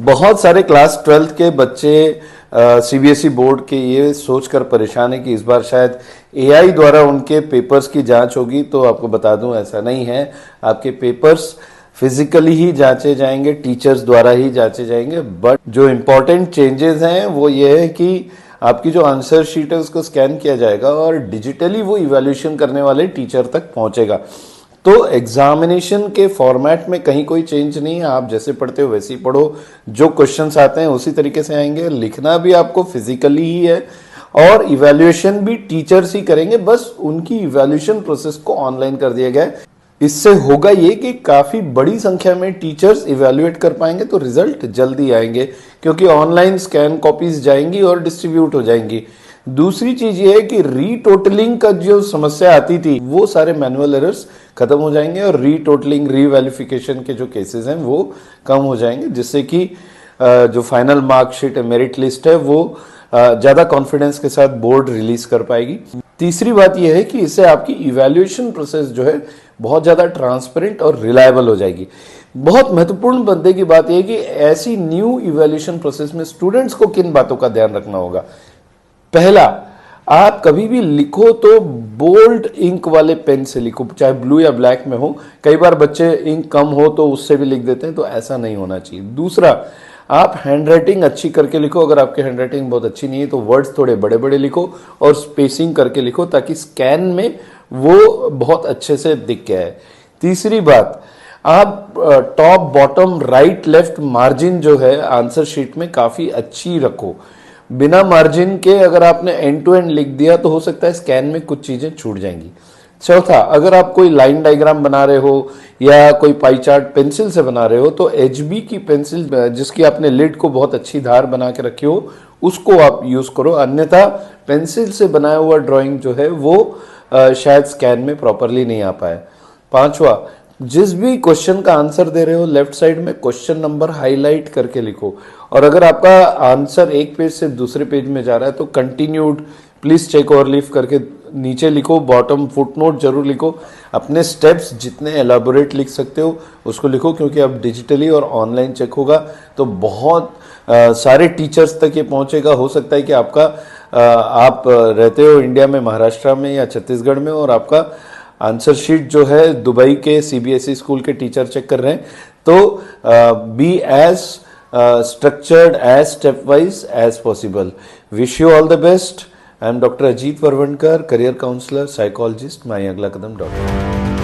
बहुत सारे class 12th के बच्चे सीबीएसई बोर्ड के ये सोचकर परेशान है कि इस बार शायद एआई द्वारा उनके पेपर्स की जांच होगी। तो आपको बता दूं ऐसा नहीं है, आपके पेपर्स फिजिकली ही जांचे जाएंगे, टीचर्स द्वारा ही जांचे जाएंगे। बट जो इम्पोर्टेंट चेंजेस हैं वो ये है कि आपकी जो आंसर शीट है उसको स्कैन किया जाएगा और डिजिटली वो इवैल्यूएशन करने वाले टीचर तक पहुंचेगा। तो एग्जामिनेशन के फॉर्मेट में कहीं कोई चेंज नहीं है, आप जैसे पढ़ते हो वैसे ही पढ़ो, जो क्वेश्चंस आते हैं उसी तरीके से आएंगे। लिखना भी आपको फिजिकली ही है और इवैल्यूएशन भी टीचर्स ही करेंगे, बस उनकी इवैल्यूएशन प्रोसेस को ऑनलाइन कर दिया गया है। इससे होगा ये कि काफी बड़ी संख्या में टीचर्स इवैल्यूएट कर पाएंगे, तो रिजल्ट जल्दी आएंगे क्योंकि ऑनलाइन स्कैन कॉपीज जाएंगी और डिस्ट्रीब्यूट हो जाएंगी। दूसरी चीज ये है कि रीटोटलिंग का जो समस्या आती थी वो सारे मैनुअल एरर्स खत्म हो जाएंगे और रीटोटलिंग रीवैलिफिकेशन के जो केसेस हैं वो कम हो जाएंगे, जिससे कि जो फाइनल मार्कशीट है, मेरिट लिस्ट है, वो ज्यादा कॉन्फिडेंस के साथ बोर्ड रिलीज कर पाएगी। तीसरी बात यह है कि इससे आपकी इवैल्यूएशन प्रोसेस जो है बहुत ज्यादा ट्रांसपेरेंट और रिलायबल हो जाएगी। बहुत महत्वपूर्ण मुद्दे की बात यह है कि ऐसी न्यू इवैल्यूएशन प्रोसेस में स्टूडेंट्स को किन बातों का ध्यान रखना होगा। पहला, आप कभी भी लिखो तो बोल्ड इंक वाले पेन से लिखो, चाहे ब्लू या ब्लैक में हो। कई बार बच्चे इंक कम हो तो उससे भी लिख देते हैं, तो ऐसा नहीं होना चाहिए। दूसरा, आप हैंडराइटिंग अच्छी करके लिखो। अगर आपकी हैंडराइटिंग बहुत अच्छी नहीं है तो वर्ड्स थोड़े बड़े बड़े लिखो और स्पेसिंग करके लिखो ताकि स्कैन में वो बहुत अच्छे से दिख गया है। तीसरी बात, आप top bottom right left margin जो है आंसर शीट में काफी अच्छी रखो। बिना मार्जिन के अगर आपने एंड टू एंड लिख दिया तो हो सकता है स्कैन में कुछ चीजें छूट जाएंगी। चौथा, अगर आप कोई लाइन डायग्राम बना रहे हो या कोई पाई चार्ट पेंसिल से बना रहे हो तो एचबी की पेंसिल जिसकी आपने लिड को बहुत अच्छी धार बना के रखी हो उसको आप यूज करो, अन्यथा पेंसिल से बनाया हुआ ड्राइंग जो है वो शायद स्कैन में प्रॉपरली नहीं आ पाए। पांचवा, जिस भी क्वेश्चन का आंसर दे रहे हो लेफ्ट साइड में क्वेश्चन नंबर हाईलाइट करके लिखो, और अगर आपका आंसर एक पेज से दूसरे पेज में जा रहा है तो कंटिन्यूड प्लीज चेक और लीव करके नीचे लिखो। बॉटम फुटनोट जरूर लिखो। अपने स्टेप्स जितने एलाबोरेट लिख सकते हो उसको लिखो, क्योंकि अब डिजिटली और ऑनलाइन चेक होगा तो बहुत सारे टीचर्स तक ये पहुंचेगा। हो सकता है कि आपका आप रहते हो इंडिया में, महाराष्ट्र में या छत्तीसगढ़ में, और आपका आंसर शीट जो है दुबई के सीबीएसई स्कूल के टीचर चेक कर रहे हैं। तो be as structured as stepwise as possible. Wish you all the best. I am doctor Ajit Varvankar, career counsellor, psychologist, my अगला कदम डॉक्टर।